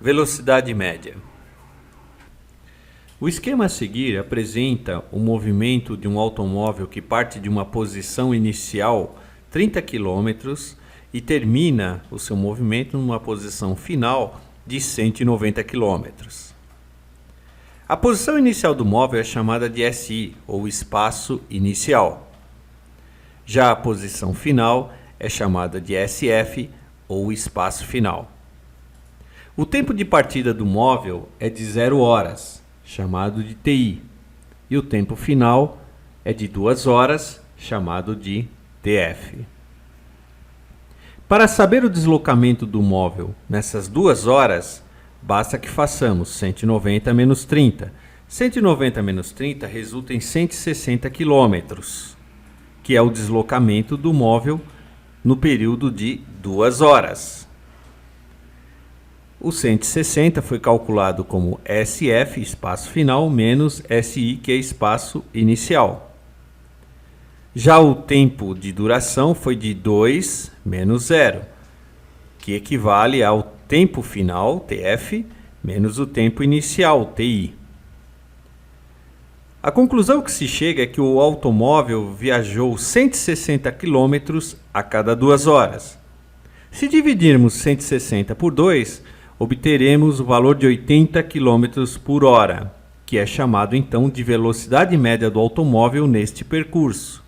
Velocidade média. O esquema a seguir apresenta o movimento de um automóvel que parte de uma posição inicial 30 km e termina o seu movimento numa posição final de 190 km. A posição inicial do móvel é chamada de SI, ou espaço inicial. Já a posição final é chamada de SF, ou espaço final. O tempo de partida do móvel é de 0 horas, chamado de TI, e o tempo final é de 2 horas, chamado de TF. Para saber o deslocamento do móvel nessas 2 horas, basta que façamos 190 menos 30. 190 menos 30 resulta em 160 km, que é o deslocamento do móvel no período de 2 horas. O 160 foi calculado como SF, espaço final, menos SI, que é espaço inicial. Já o tempo de duração foi de 2 menos 0, que equivale ao tempo final, TF, menos o tempo inicial, TI. A conclusão que se chega é que o automóvel viajou 160 km a cada 2 horas. Se dividirmos 160 por 2, obteremos o valor de 80 km por hora, que é chamado então de velocidade média do automóvel neste percurso.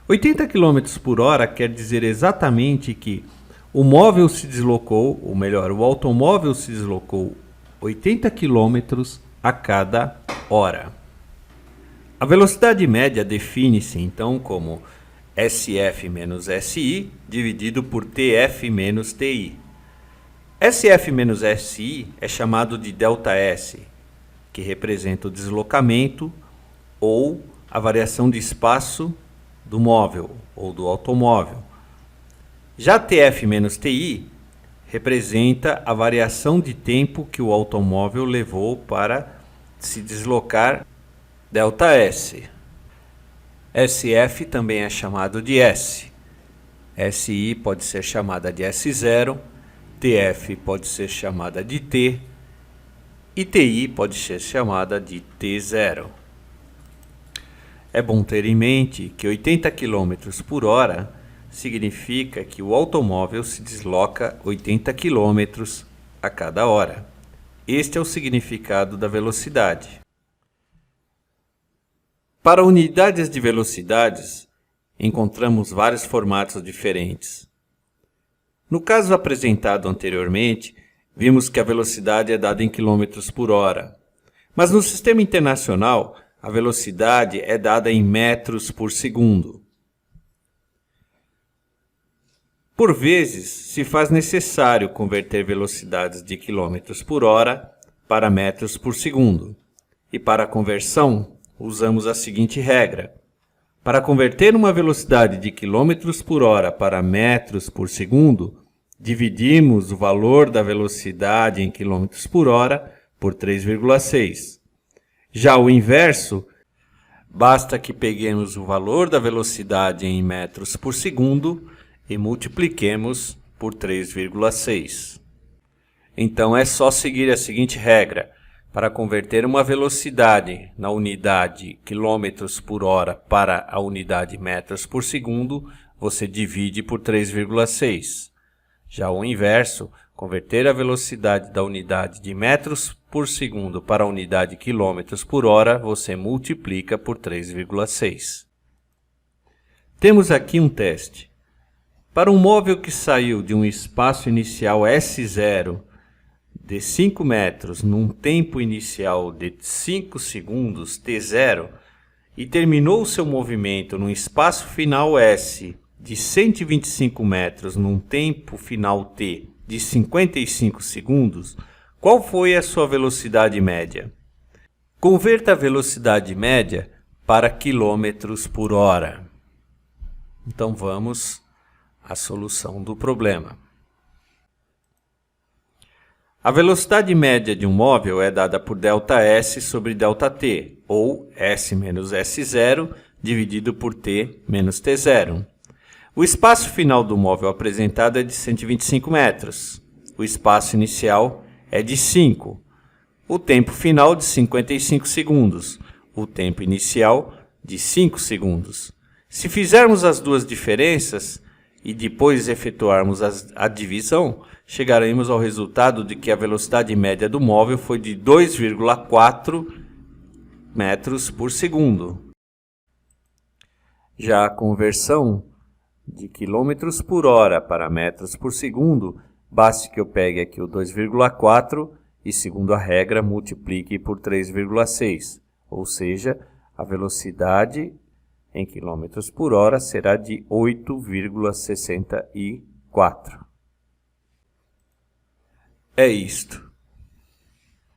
80 km por hora quer dizer exatamente que o móvel se deslocou, ou melhor, o automóvel se deslocou 80 km a cada hora. A velocidade média define-se então como SF menos SI dividido por TF menos TI. SF menos SI é chamado de ΔS, que representa o deslocamento ou a variação de espaço do móvel ou do automóvel. Já TF menos TI representa a variação de tempo que o automóvel levou para se deslocar, ΔS. SF também é chamado de S. SI pode ser chamada de S0, TF pode ser chamada de T e TI pode ser chamada de T0. É bom ter em mente que 80 km por hora significa que o automóvel se desloca 80 km a cada hora. Este é o significado da velocidade. Para unidades de velocidades, encontramos vários formatos diferentes. No caso apresentado anteriormente, vimos que a velocidade é dada em quilômetros por hora. Mas no sistema internacional, a velocidade é dada em metros por segundo. Por vezes, se faz necessário converter velocidades de quilômetros por hora para metros por segundo. E para a conversão, usamos a seguinte regra. Para converter uma velocidade de quilômetros por hora para metros por segundo, dividimos o valor da velocidade em quilômetros por hora por 3,6. Já o inverso, basta que peguemos o valor da velocidade em metros por segundo e multipliquemos por 3,6. Então é só seguir a seguinte regra. Para converter uma velocidade na unidade quilômetros por hora para a unidade metros por segundo, você divide por 3,6. Já o inverso, converter a velocidade da unidade de metros por segundo para a unidade quilômetros por hora, você multiplica por 3,6. Temos aqui um teste. Para um móvel que saiu de um espaço inicial S0 de 5 metros num tempo inicial de 5 segundos, T0, e terminou seu movimento num espaço final S de 125 metros num tempo final T de 55 segundos, qual foi a sua velocidade média? Converta a velocidade média para quilômetros por hora. Então vamos à solução do problema. A velocidade média de um móvel é dada por ΔS sobre ΔT, ou S menos S0 dividido por T menos T0. O espaço final do móvel apresentado é de 125 metros. o espaço inicial é de 5, o tempo final de 55 segundos, o tempo inicial de 5 segundos. Se fizermos as duas diferenças e depois efetuarmos a divisão, chegaremos ao resultado de que a velocidade média do móvel foi de 2,4 metros por segundo. Já a conversão de quilômetros por hora para metros por segundo, basta que eu pegue aqui o 2,4 e, segundo a regra, multiplique por 3,6, ou seja, a velocidade em quilômetros por hora será de 8,64. É isto.